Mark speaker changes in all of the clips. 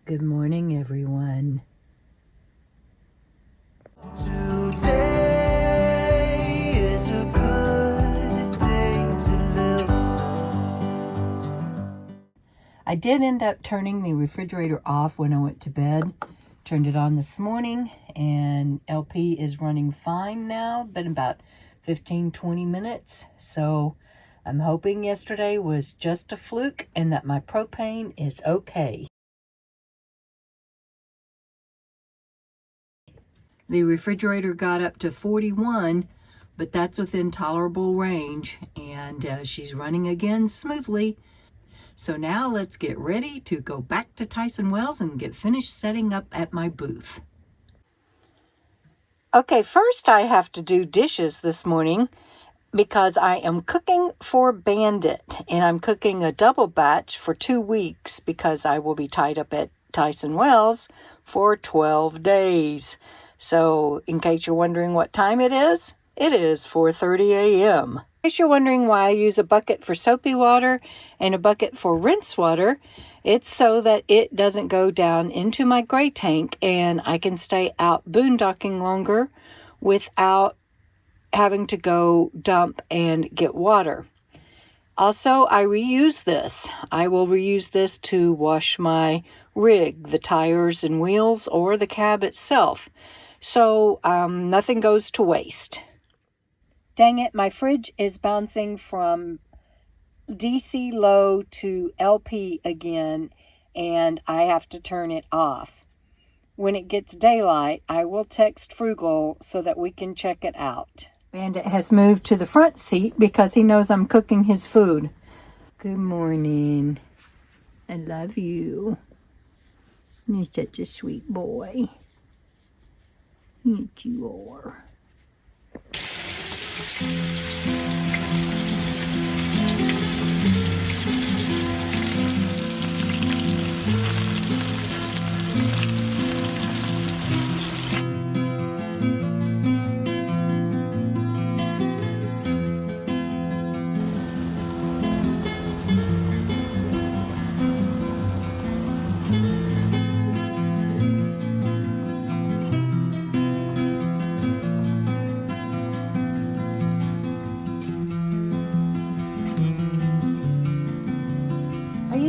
Speaker 1: Good morning, everyone.
Speaker 2: Today is a good day to live.
Speaker 1: I did end up turning the refrigerator off when I went to bed. Turned it on this morning, and LP is running fine now. Been about 15-20 minutes. So I'm hoping yesterday was just a fluke and that my propane is okay. The refrigerator got up to 41, but that's within tolerable range, and she's running again smoothly. So now let's get ready to go back to Tyson Wells and get finished setting up at my booth. Okay, first I have to do dishes this morning because I am cooking for Bandit, and I'm cooking a double batch for 2 weeks because I will be tied up at Tyson Wells for 12 days. So, in case you're wondering what time it is 4:30 a.m. In case you're wondering why I use a bucket for soapy water and a bucket for rinse water, it's so that it doesn't go down into my gray tank and I can stay out boondocking longer without having to go dump and get water. Also, I reuse this. I will reuse this to wash my rig, the tires and wheels, or the cab itself. So nothing goes to waste. Dang it, my fridge is bouncing from DC low to LP again, and I have to turn it off. When it gets daylight, I will text Frugal so that we can check it out. Bandit has moved to the front seat because he knows I'm cooking his food. Good morning. I love you. You're such a sweet boy. Yes, you are.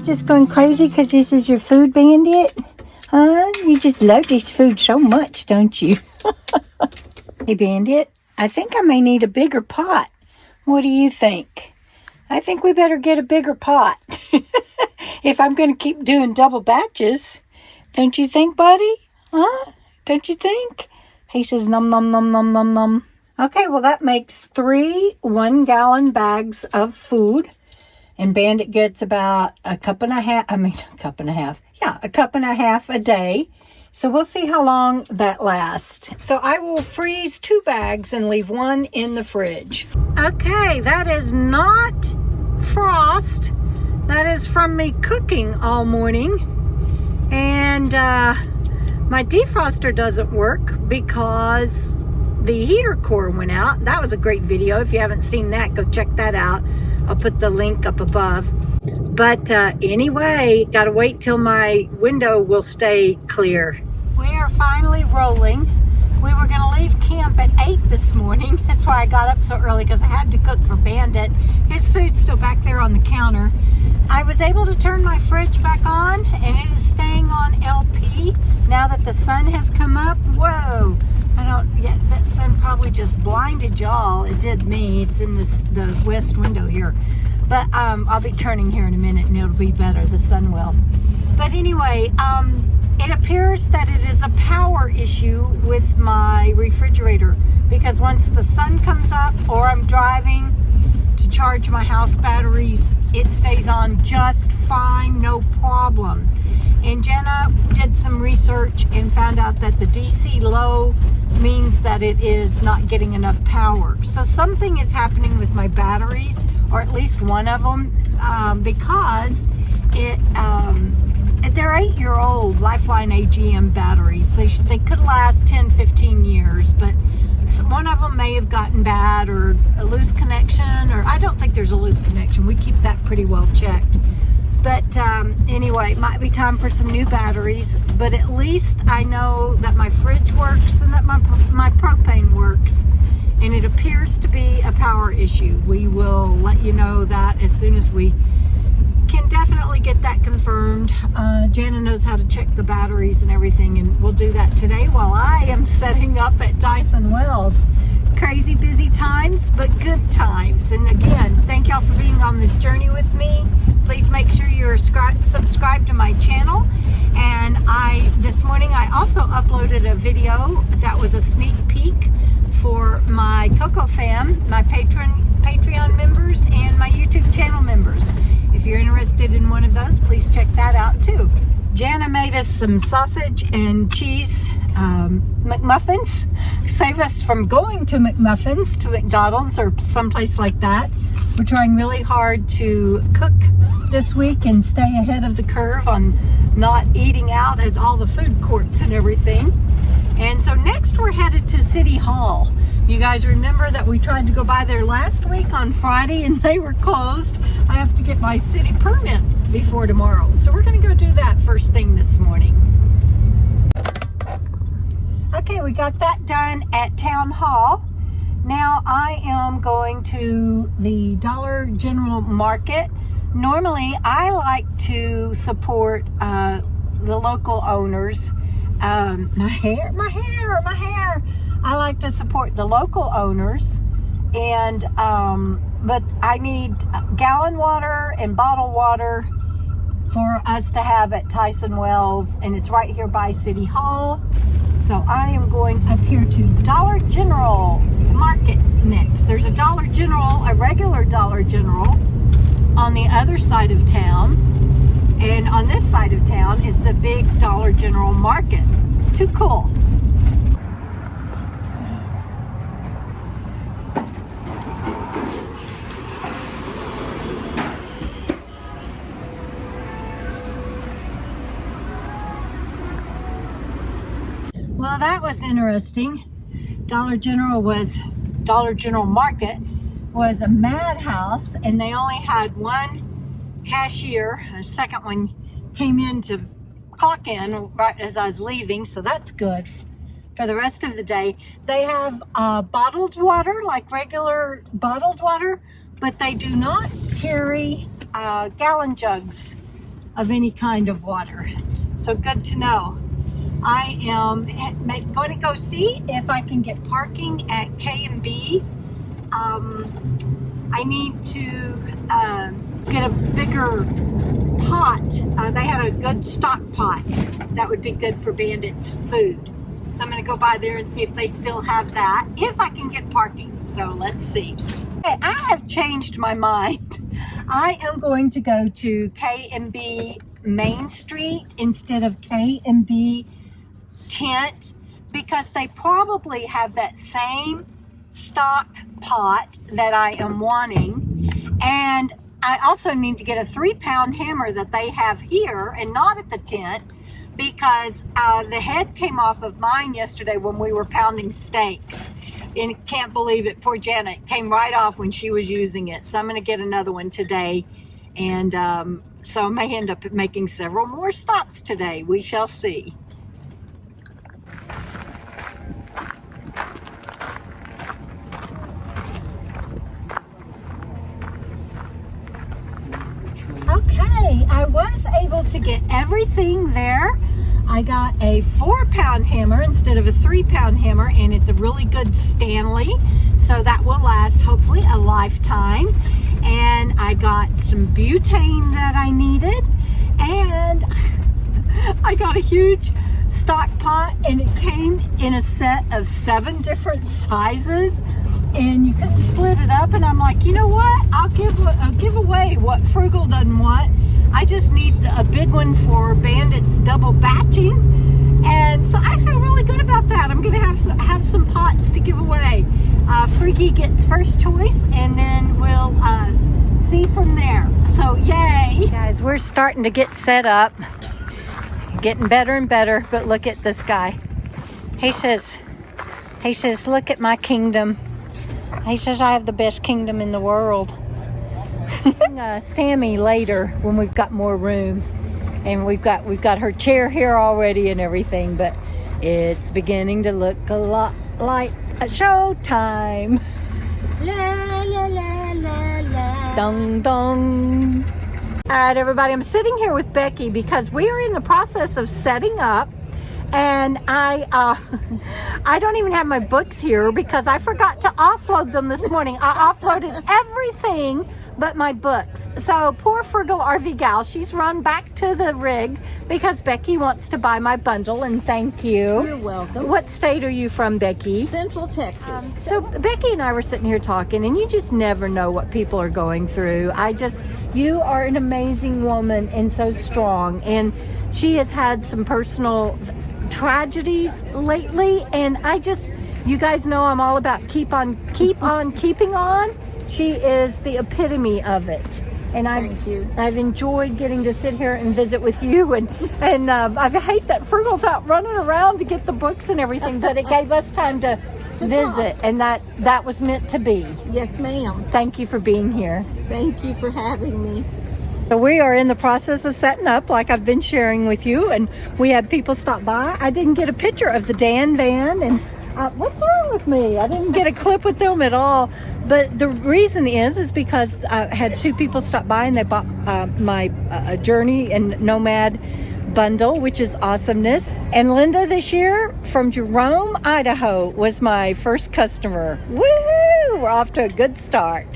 Speaker 1: Just going crazy because this is your food, Bandit? Huh? You just love this food so much, don't you? Hey, Bandit, I think I may need a bigger pot. What do you think? I think we better get a bigger pot if I'm going to keep doing double batches. Don't you think, buddy? Huh? Don't you think? He says nom nom nom nom nom nom. Okay, well that makes 3 1-gallon bags of food. And Bandit gets about a cup and a half a day. So we'll see how long that lasts. So I will freeze 2 bags and leave 1 in the fridge. Okay, that is not frost. That is from me cooking all morning. And my defroster doesn't work because the heater core went out. That was a great video. If you haven't seen that, go check that out. I'll put the link up above. But anyway, gotta wait till my window will stay clear. We are finally rolling. We were gonna leave camp at 8 this morning. That's why I got up so early, because I had to cook for Bandit. His food's still back there on the counter. I was able to turn my fridge back on, and it is staying on LP now that the sun has come up. Whoa! That sun probably just blinded y'all. It did me. It's in the west window here. But I'll be turning here in a minute and it'll be better. The sun will. But anyway, it appears that it is a power issue with my refrigerator, because once the sun comes up or I'm driving to charge my house batteries, it stays on just fine, no problem. And Jenna did some research and found out that the DC low means that it is not getting enough power. So something is happening with my batteries, or at least one of them, because they're 8-year-old Lifeline AGM batteries. They could last 10-15 years, but one of them may have gotten bad, or a loose connection, or I don't think there's a loose connection. We keep that pretty well checked. But anyway, it might be time for some new batteries, but at least I know that my fridge works and that my propane works, and it appears to be a power issue. We will let you know that as soon as we can definitely get that confirmed. Jana knows how to check the batteries and everything, and we'll do that today while I am setting up at Tyson Wells. Crazy busy times, but good times. And again, thank y'all for being on this journey with me. Please make sure you're subscribed to my channel. And this morning I also uploaded a video that was a sneak peek for my KOKO Fam, my Patreon members, and my YouTube channel members. If you're interested in one of those, please check that out too. Jana made us some sausage and cheese McMuffins. Save us from going to McMuffins, to McDonald's or someplace like that. We're trying really hard to cook this week and stay ahead of the curve on not eating out at all the food courts and everything. And so next we're headed to City Hall. You guys remember that we tried to go by there last week on Friday and they were closed. I have to get my city permit before tomorrow. So we're gonna go do that first thing this morning. Okay, we got that done at Town Hall. Now I am going to the Dollar General Market. Normally I like to support the local owners. My hair. I like to support the local owners, and but I need gallon water and bottled water for us to have at Tyson Wells, and it's right here by City Hall. So I am going up here to Dollar General Market next. There's a Dollar General, a regular Dollar General on the other side of town, and on this side of town is the big Dollar General Market. Too cool. Well, that was interesting. Dollar General Market was a madhouse, and they only had one cashier. A second one came in to clock in right as I was leaving, so that's good for the rest of the day. They have bottled water, like regular bottled water, but they do not carry gallon jugs of any kind of water. So good to know. I am going to go see if I can get parking at K&B. I need to get a bigger pot. They had a good stock pot that would be good for Bandit's food. So I'm going to go by there and see if they still have that, if I can get parking. So let's see. Okay, I have changed my mind. I am going to go to K&B Main Street instead of K&B Tent, because they probably have that same stock pot that I am wanting. And I also need to get a 3-pound hammer that they have here and not at the tent, because the head came off of mine yesterday when we were pounding steaks, and can't believe it, poor Janet, came right off when she was using it. So I'm going to get another one today, and so I may end up making several more stops today. We shall see. Okay, I was able to get everything there. I got a 4-pound hammer instead of a 3-pound hammer, and it's a really good Stanley, so that will last hopefully a lifetime. And I got some butane that I needed, and I got a huge stock pot, and it came in a set of 7 different sizes, and you couldn't split it up. And I'm like, you know what, I'll give away what Frugal doesn't want. I just need a big one for Bandit's double batching, and so I feel really good about that. I'm gonna have some pots to give away. Freaky gets first choice, and then we'll see from there. So yay, guys, we're starting to get set up, getting better and better. But look at this guy. He says, look at my kingdom. He says I have the best kingdom in the world. Sammy later when we've got more room, and we've got her chair here already and everything, but it's beginning to look a lot like a show time. La la la la la. Dong dong. All right, everybody, I'm sitting here with Becky because we are in the process of setting up, and I don't even have my books here because I forgot to offload them this morning. I offloaded everything but my books. So poor frugal RV gal, she's run back to the rig because Becky wants to buy my bundle, and thank you.
Speaker 3: You're welcome.
Speaker 1: What state are you from, Becky?
Speaker 3: Central Texas.
Speaker 1: So Becky and I were sitting here talking, and you just never know what people are going through. You are an amazing woman and so strong, and she has had some personal tragedies lately, and you guys know I'm all about keep on keeping on. She is the epitome of it, and I've enjoyed getting to sit here and visit with you, and I hate that Frugal's out running around to get the books and everything, but it gave us time to visit, and that was meant to be.
Speaker 3: Yes, ma'am.
Speaker 1: Thank you for being here.
Speaker 3: Thank you for having me.
Speaker 1: So we are in the process of setting up, like I've been sharing with you, and we had people stop by. I didn't get a picture of the Dan van, and what's wrong with me? I didn't get a clip with them at all. But the reason is because I had two people stop by, and they bought my Journey and Nomad bundle, which is awesomeness. And Linda this year from Jerome, Idaho was my first customer. Woohoo! We're off to a good start.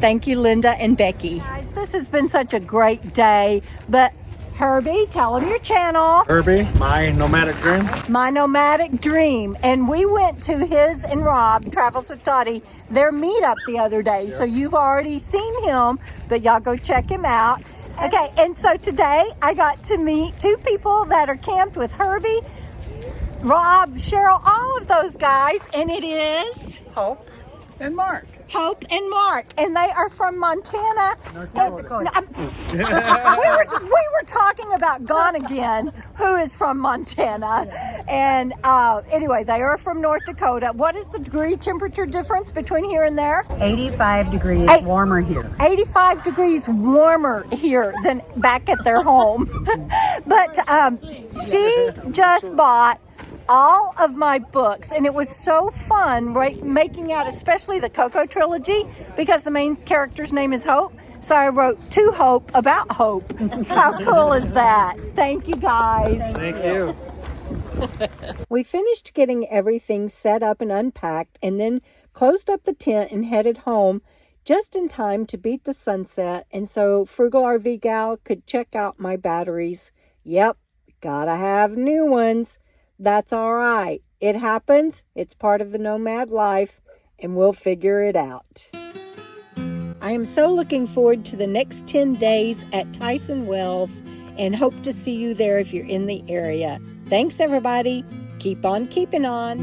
Speaker 1: Thank you, Linda and Becky. Guys, this has been such a great day, but Herbie, tell them your channel.
Speaker 4: Herbie, My Nomadic Dream.
Speaker 1: My Nomadic Dream. And we went to his and Rob, Travels with Toddy, their meetup the other day. Yep. So you've already seen him, but y'all go check him out. Okay, and so today I got to meet two people that are camped with Herbie, Rob, Cheryl, all of those guys, and it is
Speaker 4: Hope and Mark.
Speaker 1: Hope and Mark, and they are from Montana.
Speaker 4: North Dakota.
Speaker 1: We were talking about Gone Again, who is from Montana, and anyway, they are from North Dakota. What is the degree temperature difference between here and there?
Speaker 5: 85 degrees warmer here.
Speaker 1: 85 degrees warmer here than back at their home. But she just bought all of my books, and it was so fun making out, especially the KOKO trilogy, because the main character's name is Hope. So I wrote To Hope about Hope. How cool is that? Thank you, guys.
Speaker 4: Thank you.
Speaker 1: We finished getting everything set up and unpacked, and then closed up the tent and headed home just in time to beat the sunset, and so Frugal RV Gal could check out my batteries. Yep, gotta have new ones. That's all right. It happens. It's part of the nomad life, and we'll figure it out. I am so looking forward to the next 10 days at Tyson Wells, and hope to see you there if you're in the area. Thanks, everybody. Keep on keeping on.